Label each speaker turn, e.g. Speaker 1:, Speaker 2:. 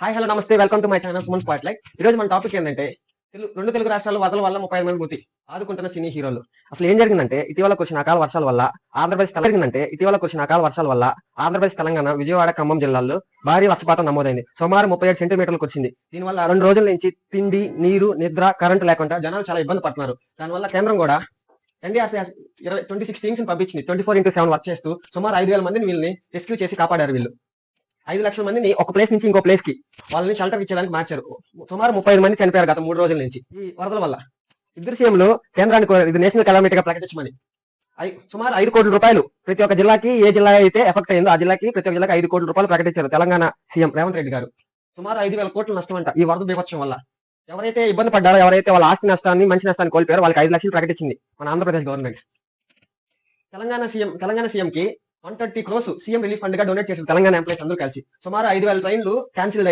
Speaker 1: Hi hello నమస్తే welcome to my channel Suman spot light. ఈ రోజు మన టాపిక్ ఏంటంటే రెండు తెలుగు రాష్ట్రాల వరదల వల్ల 35 మంది మృతి, ఆదుకుంటున్న సినీ హీరోలు. అసలు ఏం జరిగిందంటే ఇటీవల కురిసిన అకాల వర్షాల వల్ల ఆంధ్రప్రదేశ్ తెలంగాణ విజయవాడ ఖమ్మం జిల్లాల్లో భారీ వర్షపాతం నమోదైంది. సుమారు 37 సెంటీమీటర్లు కురిసింది. దీనివల్ల 2 రోజుల నుంచి తిండి, నీరు, నిద్ర, కరెంట్ లేకుండా జనాలు చాలా ఇబ్బంది పడుతున్నారు. దానివల్ల కేంద్రం కూడా ఎన్డీఆర్ఎఫ్ 26 టీమ్స్ పంపించింది. 24/7 వర్క్ చేస్తూ సుమారు 5,000 మందిని వీళ్ళని రెస్క్యూ చేసి కాపాడారు. వీళ్ళు 5 లక్షల మందిని ఒక ప్లేస్ నుంచి ఇంకో ప్లేస్ కి వాళ్ళని షెల్టర్ ఇచ్చేదానికి మార్చారు. సుమారు 35 మంది చనిపోయారు గత 3 రోజుల నుంచి ఈ వరదల వల్ల. ఇద్దరు సీఎంలు కేంద్రానికి ఇది నేషనల్ కెలామిటీగా ప్రకటించమని సుమారు 5 కోట్ల రూపాయలు ప్రతి ఒక్క జిల్లాకి, ఏ జిల్లా అయితే ఎఫెక్ట్ అయిందో ఆ జిల్లాకి ప్రతి ఒక్క జిల్లాకి 5 కోట్ల రూపాయలు ప్రకటించారు తెలంగాణ సీఎం రేవంత్ రెడ్డి గారు. సుమారు 5,000 కోట్ల నష్టం అంట ఈ వరద బీభత్సం వల్ల. ఎవరైతే ఇబ్బంది పడ్డారో, ఎవరైతే వాళ్ళ ఆస్తి నష్టాన్ని, మంచి నష్టాన్ని కోల్పోయారో వాళ్ళకి 5 లక్షలు ప్రకటించింది మన ఆంధ్రప్రదేశ్ గవర్నమెంట్. తెలంగాణ సీఎం కి 130 crores సీఎం రిలీఫ్ ఫండ్ గా డొనేట్ చేశారు తెలంగాణ ఎంప్లాయీస్ అందరూ కలిసి. సుమారు 5,000 ట్రైన్లు క్యాన్సిల్ అయ్యి